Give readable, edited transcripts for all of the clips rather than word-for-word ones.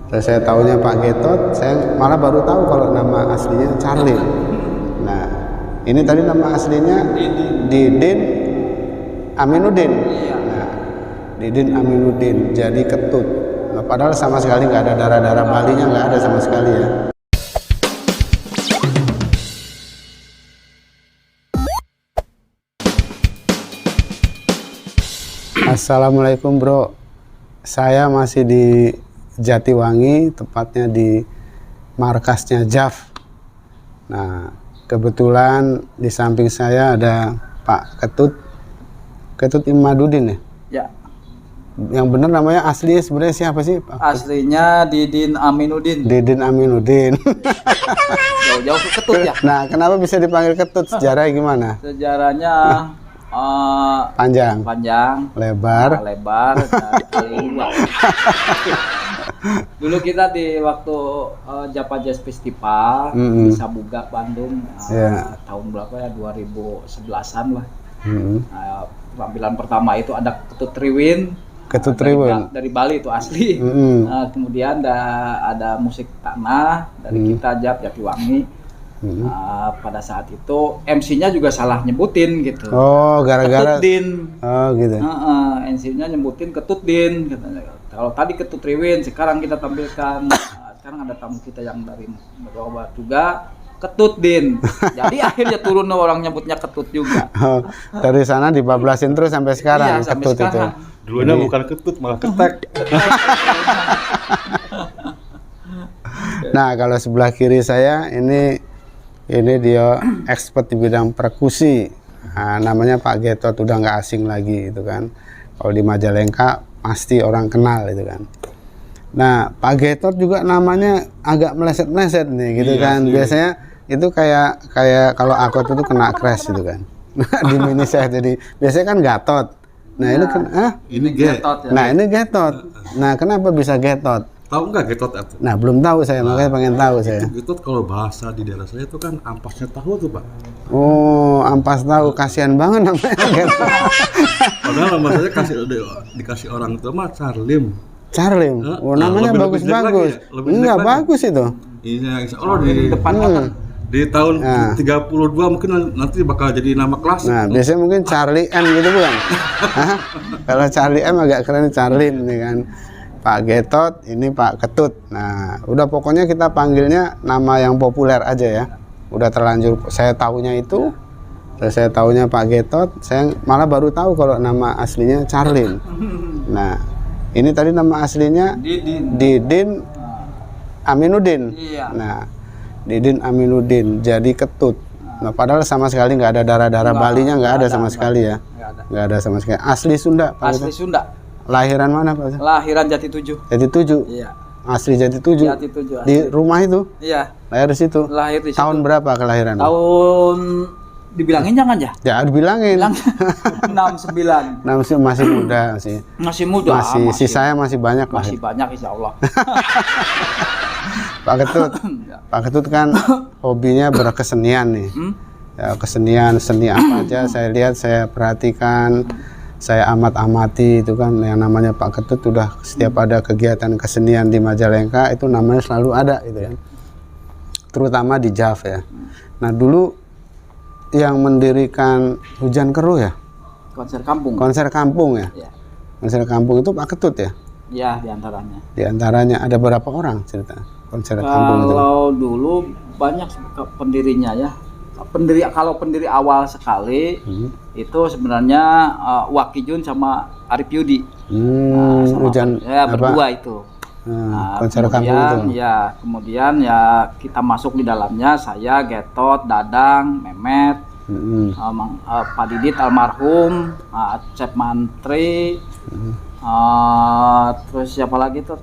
Terus saya taunya Pak Getot, saya malah baru tahu kalau nama aslinya Charlie. Nah, ini tadi nama aslinya Didin Aminuddin. Nah, Didin Aminuddin jadi Ketut. Nah, padahal sama sekali nggak ada darah-darah Balinya, nggak ada sama sekali ya. Assalamualaikum bro, saya masih di Jatiwangi, tepatnya di markasnya JAF. Nah, kebetulan di samping saya ada Pak Ketut Imaduddin ya? Ya. Yang benar namanya aslinya sebenarnya siapa sih Pak? Aslinya Didin Aminuddin. Didin Aminuddin. Jauh-jauh ke Ketut ya? Nah, kenapa bisa dipanggil Ketut? Sejarahnya gimana? Sejarahnya Panjang, lebar, dan luas. Dulu kita di waktu Java Jazz Festival di Sabuga, Bandung, tahun berapa ya, 2011-an lah. Penampilan pertama itu ada Ketut Triwin. Dari Bali itu asli. Kemudian ada musik tanah dari kita Jatiwangi. Pada saat itu MC-nya juga salah nyebutin gitu. Oh, gara-gara Ketutdin. Oh, gitu. MC-nya nyebutin Ketutdin. Kalau tadi Ketut Triwin, sekarang kita tampilkan. Sekarang ada tamu kita yang dari Jawa juga, Ketutdin. Jadi akhirnya turun orang nyebutnya Ketut juga. Oh, dari sana dibablasin terus sampai sekarang. Iya, sampai Ketut sekarang. itu. Dulunya bukan Ketut, malah Ketek. Nah, kalau sebelah kiri saya ini dia expert di bidang perkusi. Nah, namanya Pak Getot, udah nggak asing lagi itu kan. Kalau di Majalengka pasti orang kenal itu kan. Nah, Pak Getot juga namanya agak meleset-meleset nih gitu kan. Iya. Biasanya itu kayak kalau aku tuh kena crash gitu kan. Di mini saya jadi biasanya kan Gatot. Nah, ini kan Ini Getot. Ya. Nah, ini Getot. Nah, kenapa bisa Getot? Tahu nggak Getot itu? Nah, belum tahu saya, makanya pengen tahu saya. Getot kalau bahasa di daerah saya itu kan ampasnya tahu tuh Pak. Oh, ampas tahu, kasihan banget namanya Getot. Padahal nama saya dikasih orang tua mah Charlim. Charlim. Oh, namanya bagus-bagus. Enggak bagus itu. Iya, insya Allah di Depan di tahun 32 mungkin nanti bakal jadi nama kelas. Nah, biasanya mungkin Charlie M gitu bukan? Hah? Kalau Charlie M agak keren, Charlim nih kan. Pak Getot, ini Pak Ketut. Nah, udah pokoknya kita panggilnya nama yang populer aja ya. Udah terlanjur saya taunya itu. Terus saya taunya Pak Getot, saya malah baru tahu kalau nama aslinya Charlim. Nah, ini tadi nama aslinya Didin Aminuddin. Iya. Nah, Didin Aminuddin jadi Ketut. Nah, padahal sama sekali nggak ada darah-darah Balinya, nggak ada sama sekali ya. Nggak ada sama sekali. Asli Sunda, Pak. Asli Sunda. Lahiran mana Pak? Lahiran Jati 7. Jati 7. Iya. Asli Jati 7. Jati 7. Di rumah itu? Iya. Lahir di situ. Lahir di situ. Tahun berapa kelahiran? Tahun dibilangin jangan ya? Ya, dibilangin. 69. Masih muda sih. Masih muda. Masih sisanya masih banyak. Masih banyak insya Allah. Pak Ketut. Pak Ketut kan hobinya berkesenian nih. Ya, kesenian, seni apa aja saya lihat, saya perhatikan, saya amati itu kan yang namanya Pak Ketut udah setiap ada kegiatan kesenian di Majalengka itu namanya selalu ada gitu kan. Terutama di JAF ya. Nah, dulu yang mendirikan Hujan Keruh ya? Konser kampung. Konser kampung ya? Ya. Konser kampung itu Pak Ketut ya? Ya, diantaranya. Diantaranya ada berapa orang cerita konser kampung itu? Kalau dulu banyak pendirinya ya. Kalau pendiri awal sekali itu sebenarnya Wakijun sama Arif Yudi. Hujan berdua itu. Konser kampung itu. Ya, kemudian ya kita masuk di dalamnya, saya, Getot, Dadang, Memet, Pak Didit almarhum, Cep Mantri, terus siapa lagi tuh?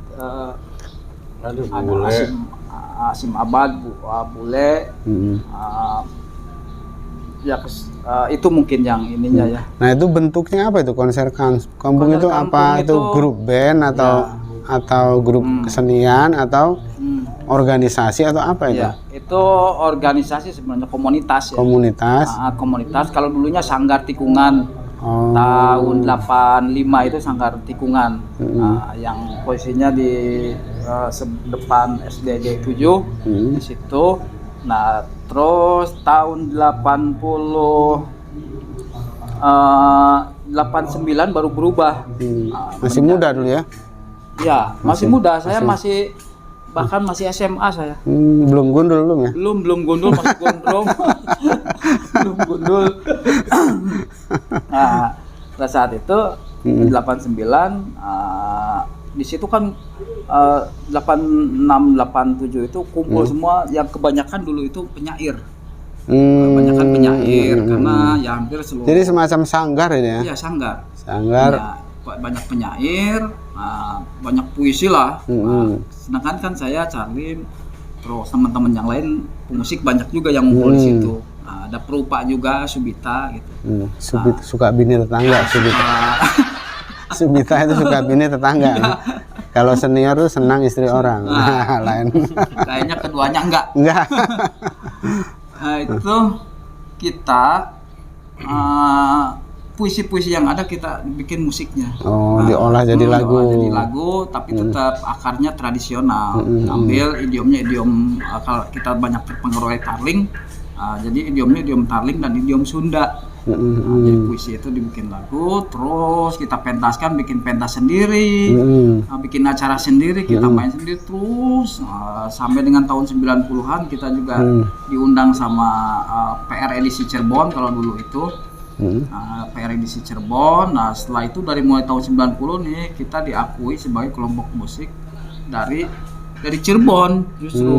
Ada Asim Abad, Bule. Itu mungkin yang ininya ya. Nah, itu bentuknya apa itu konser kampung itu apa? Itu grup band atau grup kesenian atau organisasi atau apa itu? Ya, itu organisasi sebenarnya, komunitas ya. Komunitas. Komunitas. Kalau dulunya Sanggar Tikungan. Tahun 85 itu Sanggar Tikungan. Yang posisinya di depan SDG 7 di situ. Nah, terus tahun 89 baru berubah. Masih muda dulu ya? Ya, masih muda. Saya masih bahkan masih SMA saya. Belum gundul belum ya? Belum gundul, masih gondrong. Belum gundul. Nah, pada saat itu 89 di situ kan 86 87 itu kumpul semua yang kebanyakan dulu itu penyair. Kebanyakan penyair karena ya hampir seluruh. Jadi semacam sanggar ini ya? Iya, sanggar. Sanggar. Ya, banyak penyair, banyak puisi lah. Sedangkan kan saya Charlin, terus teman-teman yang lain pemusik banyak juga yang ngumpul di situ. Ada perupa juga, Subita gitu. Subita suka bini tetangga, Subita. Subita itu suka bini tetangga. Kalau senior tuh senang istri orang. Lain. Kayaknya keduanya enggak. Enggak. Nah, itu kita puisi-puisi yang ada kita bikin musiknya. Diolah jadi lagu. Diolah jadi lagu, tapi tetap akarnya tradisional. Ambil idiomnya idiom, kalau kita banyak terpengaruh oleh Tarling, jadi idiomnya idiom Tarling dan idiom Sunda. Jadi puisi itu dibikin lagu, terus kita pentaskan, bikin pentas sendiri, bikin acara sendiri, kita main sendiri terus sampai dengan tahun 90-an kita juga diundang sama PR edisi Cirebon kalau dulu itu. PR edisi Cirebon. Nah, setelah itu dari mulai tahun 90 nih kita diakui sebagai kelompok musik dari Cirebon justru.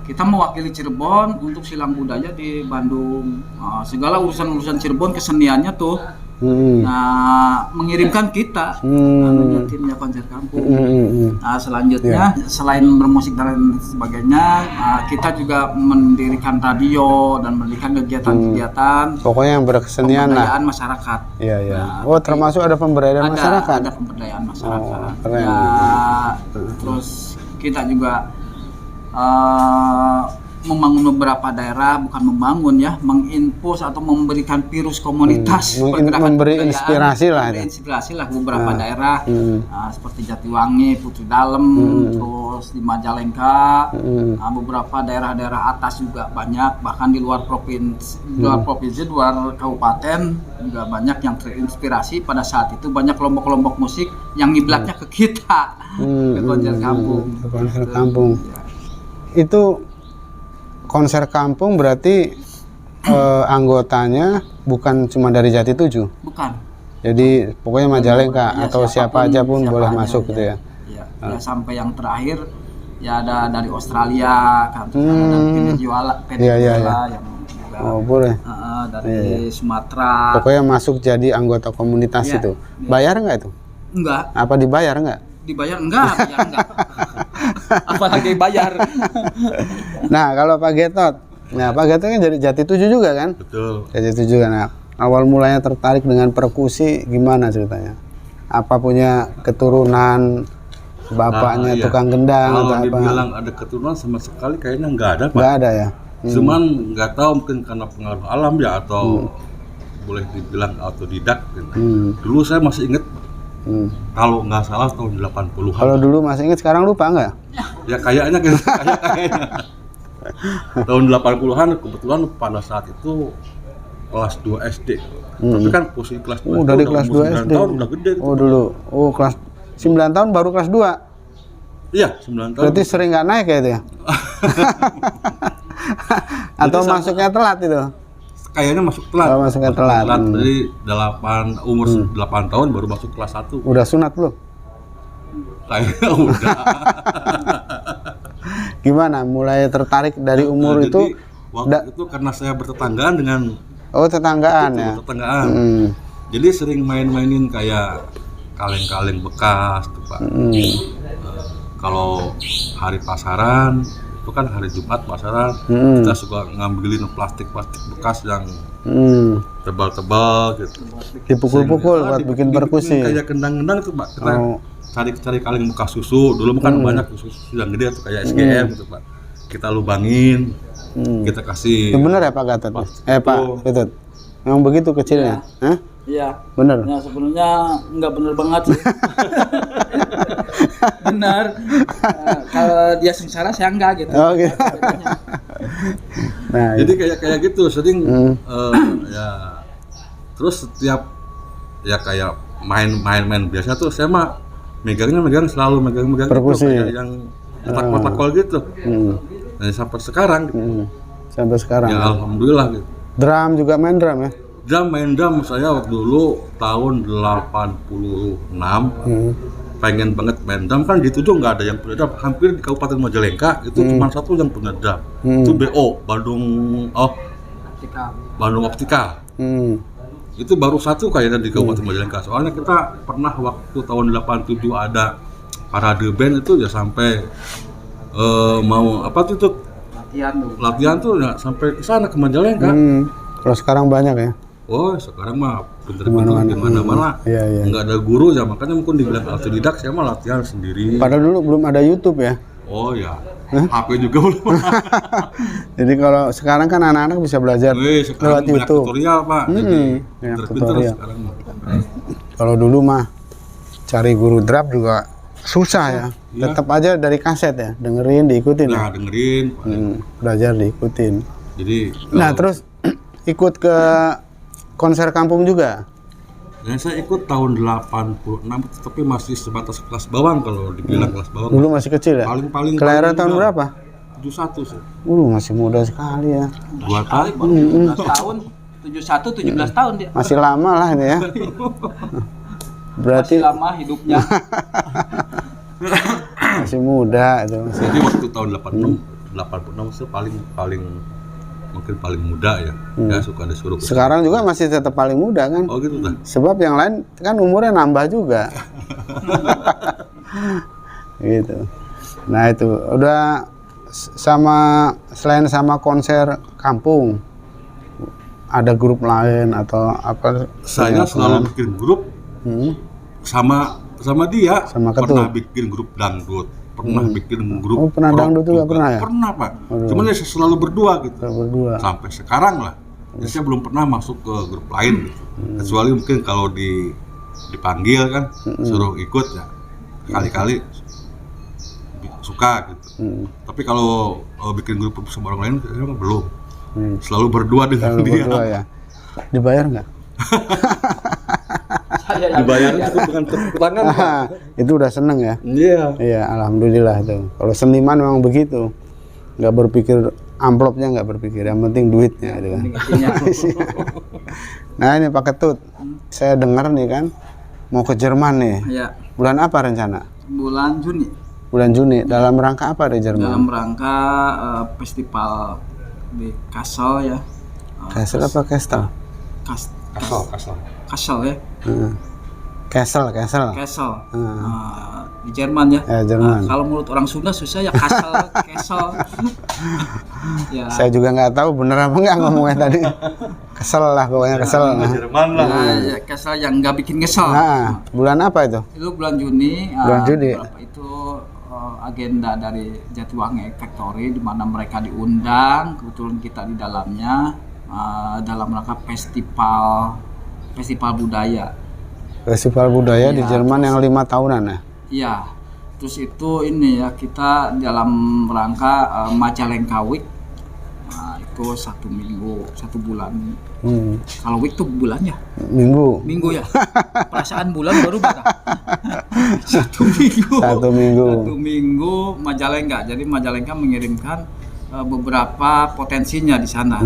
Kita mewakili Cirebon untuk silang budaya di Bandung. Segala urusan-urusan Cirebon keseniannya tuh mengirimkan kita timnya konser kampung. Nah, selanjutnya selain bermusik dan sebagainya, kita juga mendirikan radio dan mendirikan kegiatan-kegiatan pokoknya yang berkesenian lah, pemberdayaan masyarakat. Iya. Termasuk ada pemberdayaan masyarakat. Ada pemberdayaan masyarakat. Keren. Terus kita juga membangun beberapa daerah, bukan membangun ya, menginfus atau memberikan virus komunitas, memberi inspirasi lah. Inspirasi lah beberapa daerah, seperti Jatiwangi, Putri Dalem, terus di Majalengka, beberapa daerah-daerah atas juga banyak, bahkan di luar provinsi, luar kabupaten juga banyak yang terinspirasi. Pada saat itu banyak kelompok-kelompok musik yang ngiblatnya ke kita, ke konser kampung. Konser kampung. Itu konser kampung berarti anggotanya bukan cuma dari Jati 7? Bukan. Jadi pokoknya Majalengka ya, atau siapa aja pun boleh masuk gitu ya? Ya, sampai yang terakhir ya ada dari Australia kan, ada Venezuela yang juga, boleh. Dari Sumatera. Pokoknya masuk jadi anggota komunitas itu. Bayar nggak itu? Enggak. Apa dibayar nggak? Dibayar enggak. Apalagi bayar. Nah, kalau Pak Getot kan dari Jati 7 juga kan? Betul. Jati 7 kan. Nah, awal mulanya tertarik dengan perkusi gimana ceritanya? Apa punya keturunan bapaknya tukang gendang atau apa? Kalau dibilang ada keturunan sama sekali kayaknya nggak ada, Pak. Nggak ada ya? Cuman nggak tahu mungkin karena pengaruh alam ya atau boleh dibilang autodidak gitu. Dulu saya masih inget kalau nggak salah tahun 80-an. Kalau dulu masih ingat, sekarang lupa nggak? Ya kayaknya gitu, kayaknya. Tahun 80-an kebetulan pada saat itu kelas 2 SD. Tapi kan posisi kelas 2 dari kelas 2 SD. tahun udah gede gitu. Dulu. Kelas 9 tahun baru kelas 2. Iya, 9 tahun. Berarti sering nggak naik ya itu ya? Atau masuknya telat itu? Kayaknya masuk telat. Masuknya telat. Jadi umur 8 tahun baru masuk kelas 1. Udah sunat belum? Kayaknya udah. Gimana? Mulai tertarik dari umur itu? Waktu itu karena saya bertetanggaan dengan tetanggaan ya? Tetanggaan. Jadi sering main-mainin kayak kaleng-kaleng bekas tuh, Pak. Kalau hari pasaran itu kan hari Jumat pasaran, kita suka ngambilin plastik bekas yang tebal-tebal gitu. Dipukul-pukul buat bikin perkusi. Kayak kendang-kendang itu, Pak. Kita cari kaleng bekas susu. Dulu kan banyak susu yang gede tuh kayak SGM gitu, Pak. Kita lubangin, kita kasih. Itu bener ya Pak Gatot? Pak Gatot. Memang begitu kecilnya? Iya. Bener? Ya sebenarnya nggak bener banget sih. Benar. Kalau dia sengsara saya enggak gitu. Oh gitu. Nah, Jadi kayak gitu sering ya. Terus setiap ya kayak main biasa tuh saya mah selalu megang perkusi. gitu, kayak yang kotak-kotak gitu. Dan sampai sekarang gitu. Sampai sekarang. Ya alhamdulillah gitu. Drum juga main drum ya? Main drum saya waktu dulu tahun 86 pengen banget main drum, kan di Tujuh nggak ada yang punya drum, hampir di Kabupaten Majalengka itu cuma satu yang punya drum, itu BO Bandung Optika. Itu baru satu kayaknya di Kabupaten Majalengka, soalnya kita pernah waktu tahun 87 ada parade band itu ya sampai mau apa tuh latihan tuh ya sampai ke sana ke Majalengka. Kalau sekarang banyak ya? Oh, sekarang mah pinter-pinter di mana-mana. Iya. Nggak ada guru ya, makanya mungkin dibilang autodidak, saya mah latihan sendiri. Padahal dulu belum ada YouTube ya? Oh ya, HP juga belum. Jadi kalau sekarang kan anak-anak bisa belajar Sekarang lewat banyak YouTube. tutorial, Pak. Jadi Banyak pinter-pinter tutorial. sekarang mah. Kalau dulu mah cari guru drum juga susah ya. Iya. Tetap aja dari kaset ya, dengerin, diikutin ya. Nah, dengerin. Belajar diikutin. Jadi Nah, terus ikut ke konser kampung juga. dan saya ikut tahun 86, tapi masih sebatas kelas bawang kalau dibilang kelas bawang. Dulu masih kecil ya? Paling Kelahiran tahun muda. berapa? 71 sih. Masih muda sekali ya. 2 tahun. 17 tahun, 17 tahun dia. Masih lama lah ini ya. Berarti Masih lama hidupnya. masih muda itu masih. Jadi waktu tahun 86 itu paling mungkin paling muda ya. Ya suka disuruh. Sekarang juga masih tetap paling muda kan? Oh gitu dah. Sebab yang lain kan umurnya nambah juga. Gitu. Nah itu udah selain sama konser kampung, ada grup lain atau apa? Saya selalu bikin grup sama dia. Sama Ketut. Pernah bikin grup dangdut, pernah bikin grup. Oh, pernah rock dangdut juga pernah ya? Pernah, Pak. Cuman ya selalu berdua gitu. Berdua. Sampai sekarang lah. Jadi saya belum pernah masuk ke grup lain gitu. Kecuali mungkin kalau dipanggil kan suruh ikut ya. Kali-kali suka gitu. Tapi kalau bikin grup sama orang lain saya belum. Selalu berdua dengan Selalu dia. berdua ya. Dibayar nggak? Dibayar cukup dengan tepuk tangan. Pak. Itu udah seneng ya? Iya. Iya, alhamdulillah tuh. Kalau seniman memang begitu, nggak berpikir amplopnya, nggak berpikir, yang penting duitnya gitu kan. Nah ini Pak Ketut, saya dengar nih kan mau ke Jerman nih. Ya, Bulan apa rencana? bulan Juni. Bulan Juni. Dalam rangka apa di Jerman? Dalam rangka festival di Kassel ya. Kassel apa Kastel? Kasal. Kassel ya. Kassel. Kassel. Di Jerman ya. Jerman. Kalau menurut orang Sunda susah ya Kassel, Kassel. Ya. Saya juga nggak tahu bener apa nggak ngomongnya tadi. Kesel lah pokoknya kesel. Jerman lah. Ya, Kassel yang nggak bikin nyesel. Nah, bulan apa itu? Itu bulan Juni. Bulan Juni. Itu agenda dari Jatiwangi Factory di mana mereka diundang, kebetulan kita di dalamnya dalam rangka festival budaya. Festival budaya di Iya, Jerman yang 5 tahunan ya? Iya, terus itu ini ya kita dalam rangka Majalengka Week. Nah, itu 1 minggu, 1 bulan. Kalau week tuh bulan ya? Minggu ya. Perasaan bulan baru berapa? 1 minggu. 1 minggu. 1 minggu Majalengka. Jadi Majalengka mengirimkan beberapa potensinya di sana,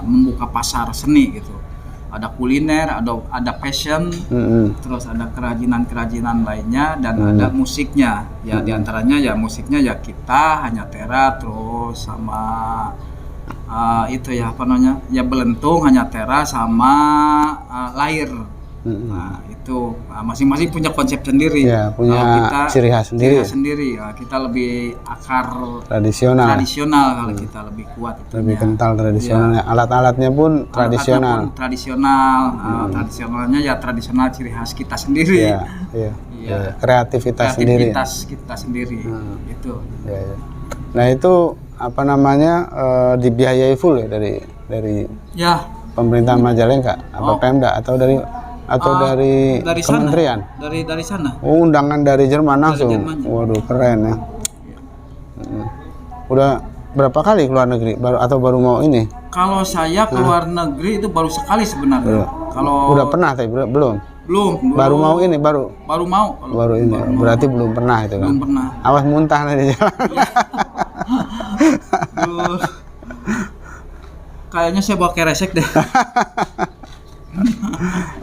membuka pasar seni gitu. Ada kuliner, ada fashion, terus ada kerajinan lainnya dan ada musiknya. Ya diantaranya ya musiknya ya kita, Hanya Tera, terus sama itu ya apa namanya? Ya Belentung, Hanya Tera sama Lair. Nah itu masing-masing punya konsep sendiri. Ya, punya ciri khas sendiri. Ya, kita lebih akar tradisional kalau kita lebih kuat. Lebih kental tradisionalnya. Alat-alatnya pun tradisional. Tradisionalnya ya tradisional ciri khas kita sendiri. Iya. Kreativitas sendiri. Kita sendiri. Itu. Ya. Nah itu apa namanya dibiayai full ya dari ya pemerintahan Majalengka apa Pemda atau dari atau dari kementerian? Sana. Dari sana. Oh, undangan dari Jerman langsung. Waduh, keren ya. Udah berapa kali keluar negeri? Baru mau ini? Kalau saya keluar negeri itu baru sekali sebenarnya. Kalau udah pernah tapi belum. Baru mau ini baru mau. Baru ini. Berarti belum pernah itu kan. Belum pernah. Awas muntah nanti di jalan. Kayaknya saya bawa keresek deh.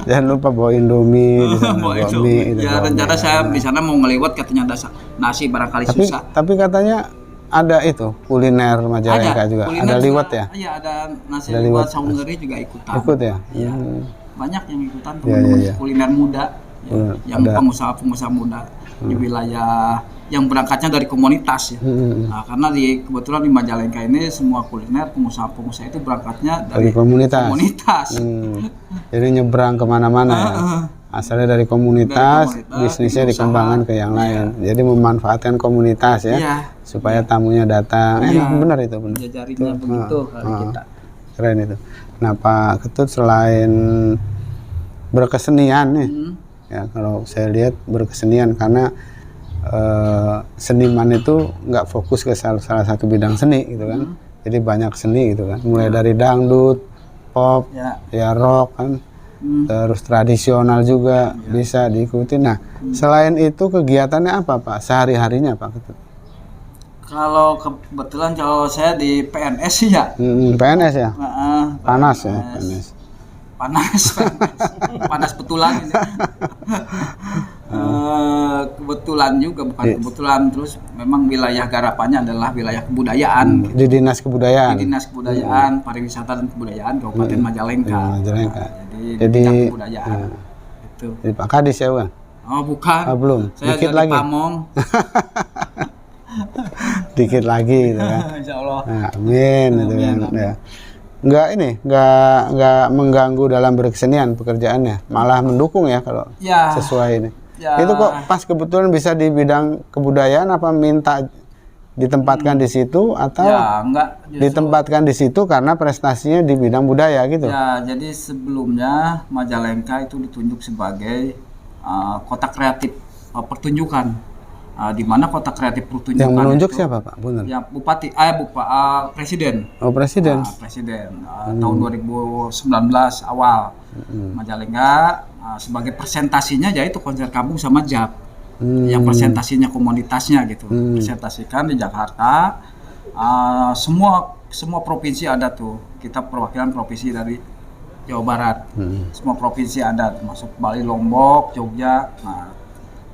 Jangan lupa bawa Indomie di sana, bawa mie. Ya rencana saya di sana mau ngelewat katanya ada nasi barangkali susah. Tapi katanya ada itu kuliner Majalengka juga. Ada liwet ya? Iya, ada nasi liwet saungeri juga ikutan. Ikut ya? Iya. Banyak yang ikutan teman-teman kuliner muda yang pengusaha-pengusaha muda di wilayah yang berangkatnya dari komunitas ya. Nah, karena kebetulan di Majalengka ini semua kuliner pengusaha-pengusaha itu berangkatnya dari komunitas. Jadi nyebrang kemana-mana ya. Asalnya dari komunitas, bisnisnya dikembangkan ke yang lain. Jadi memanfaatkan komunitas ya, supaya tamunya datang. Benar itu benar. Jarinya begitu kalau kita. Keren itu. Nah Pak Ketut selain berkesenian nih, ya kalau saya lihat berkesenian karena seniman itu nggak fokus ke salah satu bidang seni gitu kan. Jadi banyak seni gitu kan. Mulai dari dangdut, pop, ya rock kan. Terus tradisional juga bisa diikuti. Nah, selain itu kegiatannya apa Pak? Sehari-harinya Pak Ketut? Kalau kebetulan kalau saya di PNS sih ya. PNS ya? Panas ya? Panas betulan ini. Kebetulan juga bukan kebetulan, terus memang wilayah garapannya adalah wilayah kebudayaan. Di Dinas Kebudayaan. Di Dinas Kebudayaan, Pariwisata dan Kebudayaan Kabupaten Majalengka. Jadi kebudayaan. Itu. Jadi Pak Kadis ya Bang? Oh bukan. Belum. Saya dikit lagi. Pamong. Dikit lagi gitu kan. Insyaallah. Nah, amin gitu kan. Ya. Nggak mengganggu dalam berkesenian pekerjaannya, malah mendukung ya kalau sesuai ini. Itu kok pas kebetulan bisa di bidang kebudayaan apa minta ditempatkan di situ atau ditempatkan di situ karena prestasinya di bidang budaya gitu? Ya, jadi sebelumnya Majalengka itu ditunjuk sebagai kota kreatif pertunjukan. Di mana kota kreatif pertunjukan yang menunjuk itu, siapa Pak? Benar. Ya Bupati, Presiden. Oh Presiden. Presiden tahun 2019 awal Majalengka sebagai presentasinya yaitu konser kampung sama JAP. Yang presentasinya komunitasnya gitu. Presentasikan di Jakarta. Semua provinsi ada tuh. Kita perwakilan provinsi dari Jawa Barat. Semua provinsi ada termasuk Bali, Lombok, Jogja. Nah,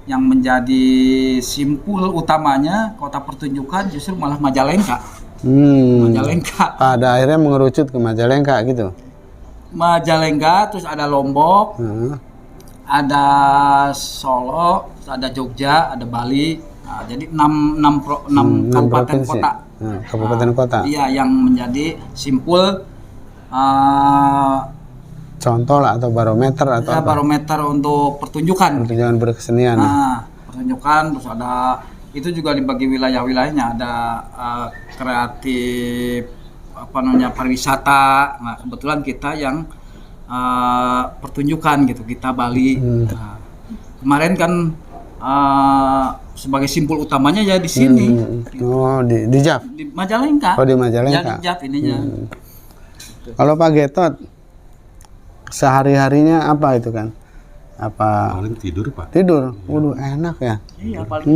yang menjadi simpul utamanya kota pertunjukan justru malah Majalengka. Majalengka. Pada akhirnya mengerucut ke Majalengka gitu. Majalengka, terus ada Lombok, ada Solo, terus ada Jogja, ada Bali. Nah, jadi 6 kabupaten kota. Kabupaten kota. Iya, yang menjadi simpul. Contoh lah atau barometer atau apa? Barometer untuk pertunjukan berkesenian. Pertunjukan, terus ada itu juga dibagi wilayah-wilayahnya, ada kreatif pariwisata. Nah, kebetulan kita yang pertunjukan gitu, kita Bali. Nah, kemarin kan sebagai simpul utamanya ya di sini. Oh, di JAP. Di Majalengka. Oh, di Majalengka. Ya, di JAP ininya. Kalau Pak Getot sehari-harinya apa itu kan? Apa? Paling tidur Pak. Tidur. Waduh, enak ya. Iya, paling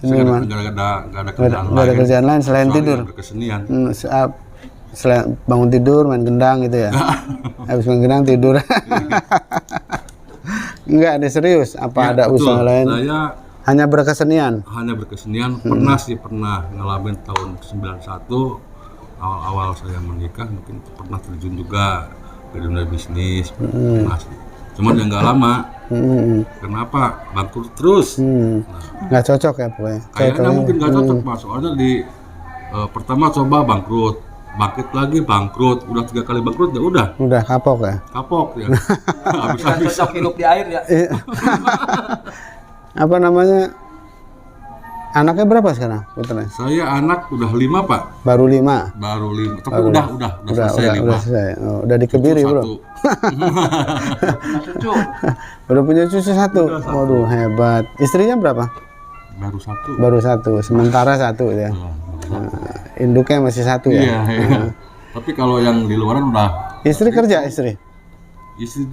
Seniman. Nggak ada kerjaan lain selain tidur. Berkesenian. Selain bangun tidur main gendang gitu ya. Habis main gendang tidur. Enggak ada serius. Apa ada usaha lain? Saya hanya berkesenian. Pernah ngalamin tahun 91 awal-awal saya menikah, mungkin pernah terjun juga ke dunia bisnis. Cuman ya nggak lama. Kenapa? Bangkrut terus. Nggak cocok ya pokoknya. Kayaknya mungkin nggak cocok Pak. Soalnya di pertama coba bangkrut, bangkit lagi bangkrut, udah 3 kali bangkrut ya udah. Udah kapok ya. Cocok hidup di air ya. Apa namanya? Anaknya berapa sekarang, putranya? Saya anak udah 5 Pak. Baru 5. Baru 5. Tapi udah selesai 5. Udah selesai. Oh, udah dikebiri belum? Cucu. Udah punya cucu 1. Waduh, hebat. Istrinya berapa? Baru 1. Baru 1. Sementara 1 ya. Induknya masih 1 ya. Iya. Tapi kalau yang di luaran udah. Istri kerja, istri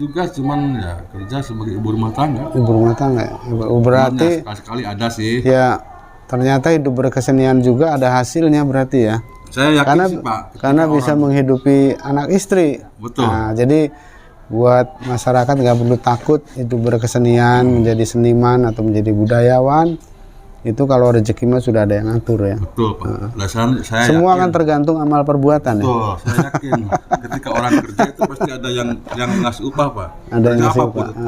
juga cuman ya kerja sebagai ibu rumah tangga. Ibu rumah tangga. Berarti sekali ada sih. Ya, ternyata hidup berkesenian juga ada hasilnya berarti ya. Saya yakin sih Pak. Karena bisa menghidupi anak istri. Betul. Nah, jadi buat masyarakat nggak perlu takut hidup berkesenian, menjadi seniman atau menjadi budayawan. Itu kalau rezeki mah sudah ada yang ngatur ya. Betul Pak. Saya semua yakin. kan tergantung amal perbuatan. Betul, ya. saya yakin. Ketika orang kerja itu pasti ada yang ngasih upah Pak. Ada yang ngasih apapun upah. itu.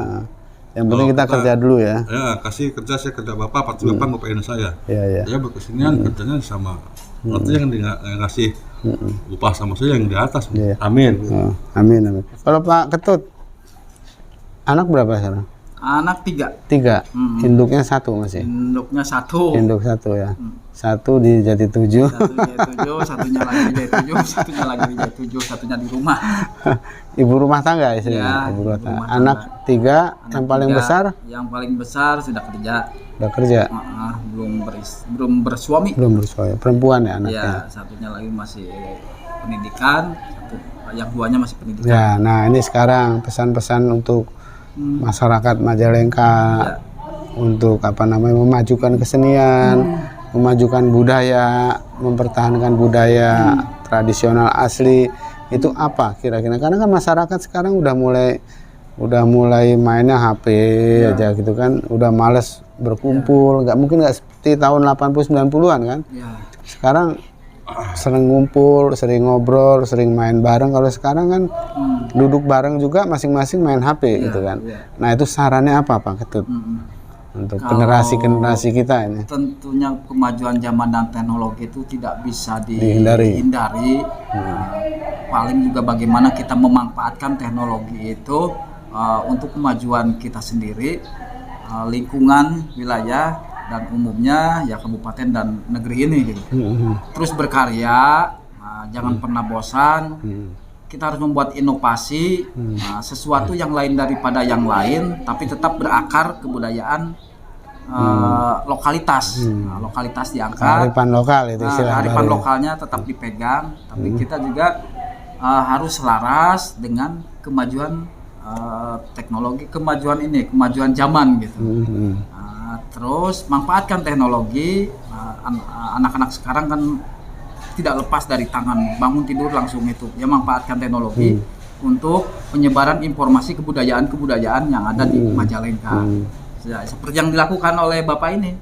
Yang penting kita kerja dulu ya. Ya, kasih kerja, saya kerja Bapak, pasti Bapak ngupain saya. Iya. Saya berkesenian kerjanya sama. Berarti yang ngasih upah sama saya yang di atas. Iya. Amin. Amin. Kalau Pak Ketut, anak berapa sekarang? Anak 3. 3. Induknya 1 masih. Induknya 1. Induk 1 ya. 1 di Jati 7. 1 di Jati 7, satunya lagi di Jati 7, satunya lagi di Jati 7, satunya di rumah. Ibu rumah tangga istrinya. Ya, ibu rumah tangga. Anak 3, yang paling 3. besar Yang paling besar sudah kerja. udah kerja. Belum bersuami. Belum bersuami. Perempuan ya anaknya. Ya, satunya lagi masih pendidikan, yang 2-nya masih pendidikan. Ya, nah ini sekarang pesan-pesan untuk masyarakat Majalengka untuk memajukan kesenian, memajukan budaya, mempertahankan budaya tradisional asli itu apa kira-kira? Karena kan masyarakat sekarang udah mulai mainnya HP aja gitu kan, udah males berkumpul, mungkin nggak seperti tahun 80-90-an kan. Sekarang sering ngumpul, sering ngobrol, sering main bareng. Kalau sekarang kan duduk bareng juga masing-masing main HP gitu kan. Nah itu sarannya apa Pak Ketut untuk generasi kita ini? Tentunya kemajuan zaman dan teknologi itu tidak bisa dihindari. Paling juga bagaimana kita memanfaatkan teknologi itu untuk kemajuan kita sendiri, lingkungan, wilayah, dan umumnya ya kabupaten dan negeri ini gitu. Terus berkarya, jangan pernah bosan. Kita harus membuat inovasi, sesuatu yang lain daripada yang lain, tapi tetap berakar kebudayaan lokalitas. Lokalitas diangkat. Kearifan lokal itu istilah. Kearifan lokalnya tetap dipegang, tapi kita juga harus selaras dengan kemajuan teknologi, kemajuan zaman gitu. Terus manfaatkan teknologi. Anak-anak sekarang kan tidak lepas dari tangan, bangun tidur langsung itu ya, manfaatkan teknologi untuk penyebaran informasi kebudayaan yang ada di Majalengka. Ya, seperti yang dilakukan oleh Bapak ini.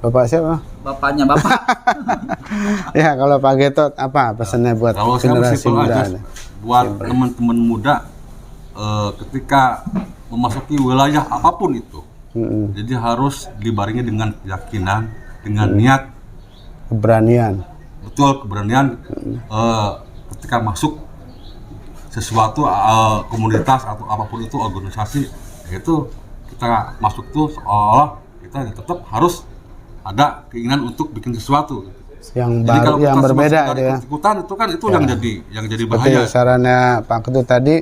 Bapak siapa? Bapaknya Bapak. Ya, kalau Pak Getot apa pesannya buat generasi muda? Buat teman-teman muda ketika memasuki wilayah apapun itu, jadi harus dibarengi dengan keyakinan, dengan niat, keberanian. Betul, keberanian. Ketika masuk sesuatu komunitas atau apapun itu, organisasi, itu kita masuk tuh seolah kita tetap harus ada keinginan untuk bikin sesuatu yang jadi baru, yang berbeda ya. Ikutan itu kan itu ya. yang jadi bahaya. Seperti sarannya Pak Ketut tadi,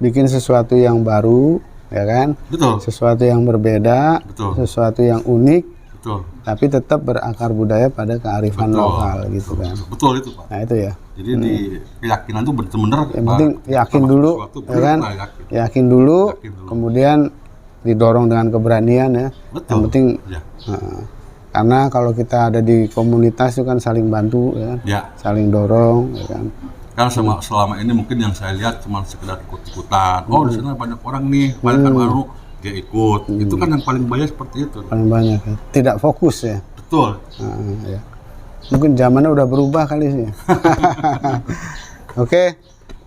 bikin sesuatu yang baru, ya kan? Betul. Sesuatu yang berbeda, sesuatu yang unik, tapi tetap berakar budaya pada kearifan lokal gitu kan. Betul itu Pak. Nah itu ya. Jadi di keyakinan itu benar-benar. Yang penting yakin dulu, ya kan? Yakin dulu, kemudian didorong dengan keberanian ya. Betul. Yang penting. Ya. Karena kalau kita ada di komunitas itu kan saling bantu ya. Saling dorong ya kan. Karena selama ini mungkin yang saya lihat cuma sekedar ikut-ikutan. Oh di sana banyak orang nih, banyak baru dia ikut. Itu kan yang paling banyak seperti itu. Paling banyak ya. Tidak fokus ya. Betul. Ya. Mungkin zamannya udah berubah kali sih. Oke.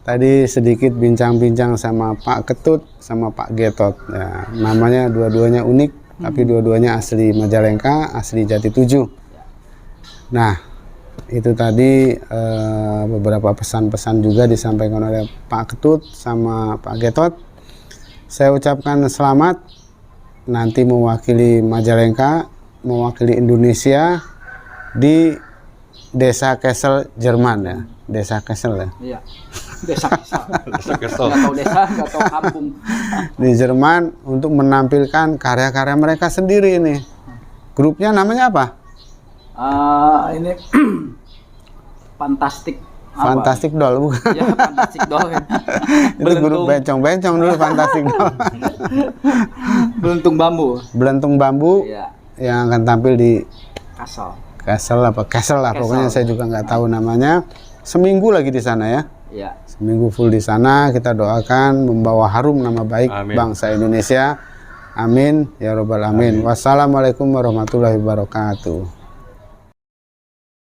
Tadi sedikit bincang-bincang sama Pak Ketut sama Pak Getot. Ya, namanya dua-duanya unik, tapi dua-duanya asli Majalengka, asli Jati 7. Nah, itu tadi beberapa pesan-pesan juga disampaikan oleh Pak Ketut sama Pak Getot. Saya ucapkan selamat nanti mewakili Majalengka mewakili Indonesia di Desa Kassel, Jerman ya. Desa Kassel ya. Iya. Desa Kassel. Desa Kassel. Nggak tahu desa, nggak tahu kampung. Di Jerman untuk menampilkan karya-karya mereka sendiri ini. Grupnya namanya apa? Ini Fantastic. Fantastic Doll bukan? Ya, Fantastic Doll. Itu grup bencong-bencong dulu Fantastic Doll. Belentung Bambu. Belentung Bambu Iya. yang akan tampil di Kassel. Kassel lah, Kassel. pokoknya saya juga nggak tahu namanya. Seminggu lagi di sana ya. Iya. Seminggu full di sana, kita doakan membawa harum nama baik Amin. bangsa Indonesia. Amin ya robbal amin. Wassalamualaikum warahmatullahi wabarakatuh.